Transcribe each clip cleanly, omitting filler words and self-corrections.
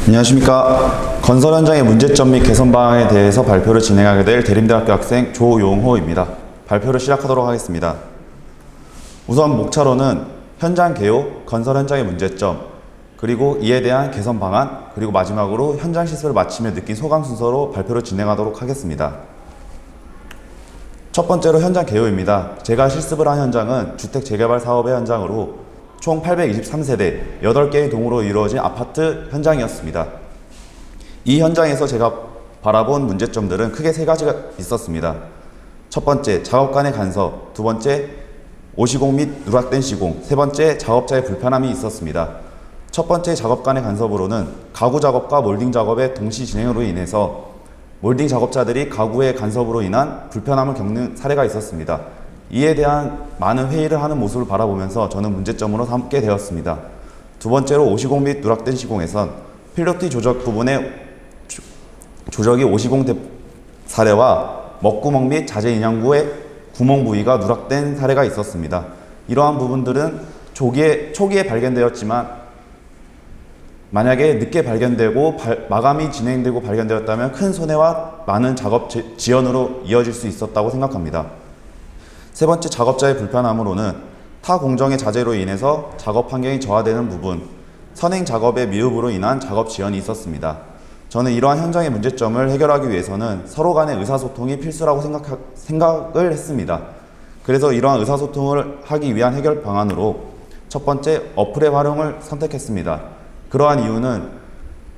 안녕하십니까. 건설 현장의 문제점 및 개선 방안에 대해서 발표를 진행하게 될 대림대학교 학생 조용호입니다. 발표를 시작하도록 하겠습니다. 우선 목차로는 현장 개요, 건설 현장의 문제점, 그리고 이에 대한 개선 방안, 그리고 마지막으로 현장 시설을 마치며 느낀 소감 순서로 발표를 진행하도록 하겠습니다. 첫 번째로 현장 개요입니다. 제가 실습을 한 현장은 주택 재개발 사업의 현장으로 총 823세대 8개의 동으로 이루어진 아파트 현장이었습니다. 이 현장에서 제가 바라본 문제점들은 크게 세 가지가 있었습니다. 첫 번째, 작업 간의 간섭, 두 번째, 오시공 및 누락된 시공, 세 번째, 작업자의 불편함이 있었습니다. 첫 번째 작업 간의 간섭으로는 가구 작업과 몰딩 작업의 동시 진행으로 인해서 몰딩 작업자들이 가구의 간섭으로 인한 불편함을 겪는 사례가 있었습니다. 이에 대한 많은 회의를 하는 모습을 바라보면서 저는 문제점으로 삼게 되었습니다. 두 번째로 오시공 및 누락된 시공에선 필로티 조적 부분의 조적이 오시공 사례와 먹구멍 및 자재 인양구의 구멍 부위가 누락된 사례가 있었습니다. 이러한 부분들은 초기에 발견되었지만 만약에 늦게 발견되고 마감이 진행되고 발견되었다면 큰 손해와 많은 작업 지연으로 이어질 수 있었다고 생각합니다. 세 번째, 작업자의 불편함으로는 타 공정의 자재로 인해서 작업 환경이 저하되는 부분, 선행 작업의 미흡으로 인한 작업 지연이 있었습니다. 저는 이러한 현장의 문제점을 해결하기 위해서는 서로 간의 의사소통이 필수라고 생각을 했습니다. 그래서 이러한 의사소통을 하기 위한 해결 방안으로 첫 번째, 어플의 활용을 선택했습니다. 그러한 이유는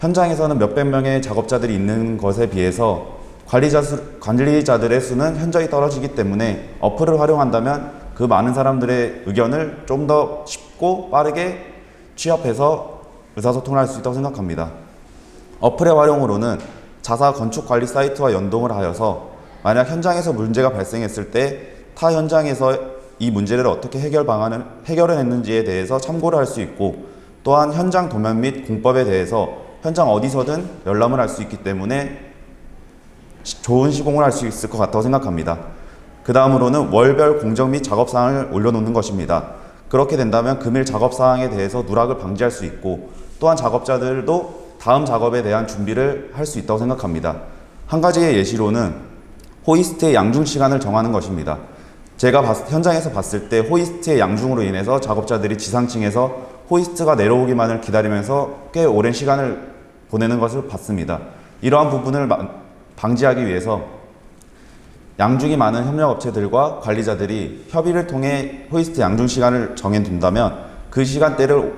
현장에서는 몇백 명의 작업자들이 있는 것에 비해서 관리자들의 수는 현저히 떨어지기 때문에 어플을 활용한다면 그 많은 사람들의 의견을 좀 더 쉽고 빠르게 취합해서 의사소통을 할 수 있다고 생각합니다. 어플의 활용으로는 자사 건축관리 사이트와 연동을 하여서 만약 현장에서 문제가 발생했을 때 타 현장에서 이 문제를 어떻게 해결을 했는지에 대해서 참고를 할 수 있고, 또한 현장 도면 및 공법에 대해서 현장 어디서든 열람을 할 수 있기 때문에 좋은 시공을 할 수 있을 것 같다고 생각합니다. 그 다음으로는 월별 공정 및 작업사항을 올려놓는 것입니다. 그렇게 된다면 금일 작업사항에 대해서 누락을 방지할 수 있고, 또한 작업자들도 다음 작업에 대한 준비를 할 수 있다고 생각합니다. 한 가지의 예시로는 호이스트의 양중 시간을 정하는 것입니다. 제가 현장에서 봤을 때 호이스트의 양중으로 인해서 작업자들이 지상층에서 호이스트가 내려오기만을 기다리면서 꽤 오랜 시간을 보내는 것을 봤습니다. 이러한 부분을 방지하기 위해서 양중이 많은 협력업체들과 관리자들이 협의를 통해 호이스트 양중 시간을 정해둔다면 그 시간대를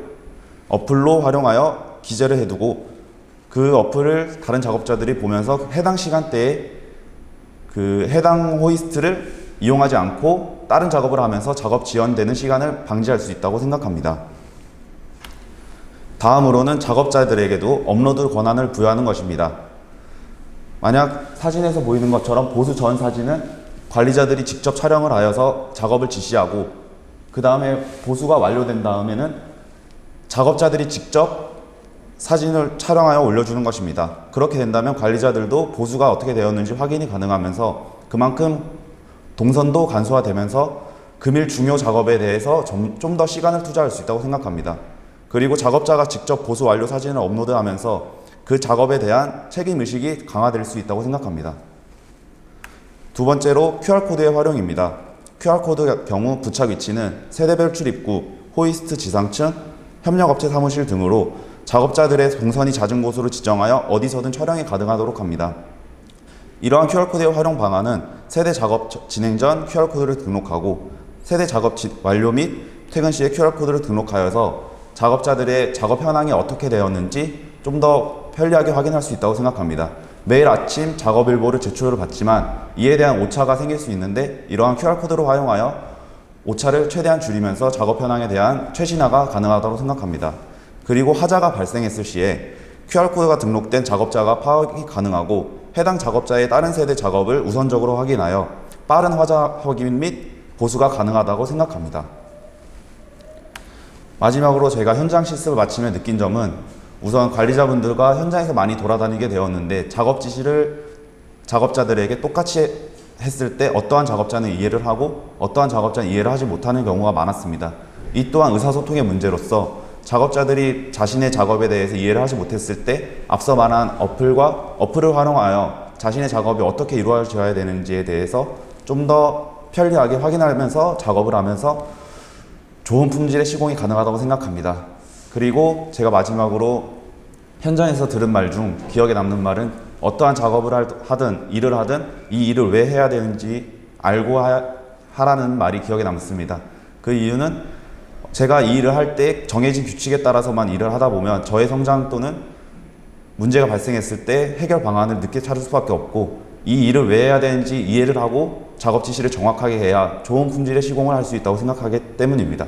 어플로 활용하여 기재를 해두고 그 어플을 다른 작업자들이 보면서 해당 시간대에 그 해당 호이스트를 이용하지 않고 다른 작업을 하면서 작업 지연되는 시간을 방지할 수 있다고 생각합니다. 다음으로는 작업자들에게도 업로드 권한을 부여하는 것입니다. 만약 사진에서 보이는 것처럼 보수 전 사진은 관리자들이 직접 촬영을 하여서 작업을 지시하고, 그 다음에 보수가 완료된 다음에는 작업자들이 직접 사진을 촬영하여 올려주는 것입니다. 그렇게 된다면 관리자들도 보수가 어떻게 되었는지 확인이 가능하면서 그만큼 동선도 간소화되면서 금일 중요 작업에 대해서 좀 더 시간을 투자할 수 있다고 생각합니다. 그리고 작업자가 직접 보수 완료 사진을 업로드하면서 그 작업에 대한 책임의식이 강화될 수 있다고 생각합니다. 두 번째로 QR코드의 활용입니다. QR코드 경우 부착 위치는 세대별 출입구, 호이스트 지상층, 협력업체 사무실 등으로 작업자들의 동선이 잦은 곳으로 지정하여 어디서든 촬영이 가능하도록 합니다. 이러한 QR코드의 활용 방안은 세대 작업 진행 전 QR코드를 등록하고 세대 작업 완료 및 퇴근 시에 QR코드를 등록하여서 작업자들의 작업 현황이 어떻게 되었는지 좀 더 편리하게 확인할 수 있다고 생각합니다. 매일 아침 작업일보를 제출을 받지만 이에 대한 오차가 생길 수 있는데 이러한 QR코드를 활용하여 오차를 최대한 줄이면서 작업 현황에 대한 최신화가 가능하다고 생각합니다. 그리고 하자가 발생했을 시에 QR코드가 등록된 작업자가 파악이 가능하고 해당 작업자의 다른 세대 작업을 우선적으로 확인하여 빠른 하자 확인 및 보수가 가능하다고 생각합니다. 마지막으로 제가 현장 실습을 마치며 느낀 점은 우선 관리자분들과 현장에서 많이 돌아다니게 되었는데 작업 지시를 작업자들에게 똑같이 했을 때 어떠한 작업자는 이해를 하고 어떠한 작업자는 이해를 하지 못하는 경우가 많았습니다. 이 또한 의사소통의 문제로서 작업자들이 자신의 작업에 대해서 이해를 하지 못했을 때 앞서 말한 어플을 활용하여 자신의 작업이 어떻게 이루어져야 되는지에 대해서 좀 더 편리하게 확인하면서 작업을 하면서 좋은 품질의 시공이 가능하다고 생각합니다. 그리고 제가 마지막으로 현장에서 들은 말 중 기억에 남는 말은 어떠한 작업을 하든 일을 하든 이 일을 왜 해야 되는지 알고 하라는 말이 기억에 남습니다. 그 이유는 제가 이 일을 할 때 정해진 규칙에 따라서만 일을 하다 보면 저의 성장 또는 문제가 발생했을 때 해결 방안을 늦게 찾을 수밖에 없고 이 일을 왜 해야 되는지 이해를 하고 작업 지시를 정확하게 해야 좋은 품질의 시공을 할 수 있다고 생각하기 때문입니다.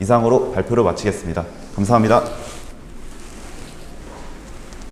이상으로 발표를 마치겠습니다. 감사합니다.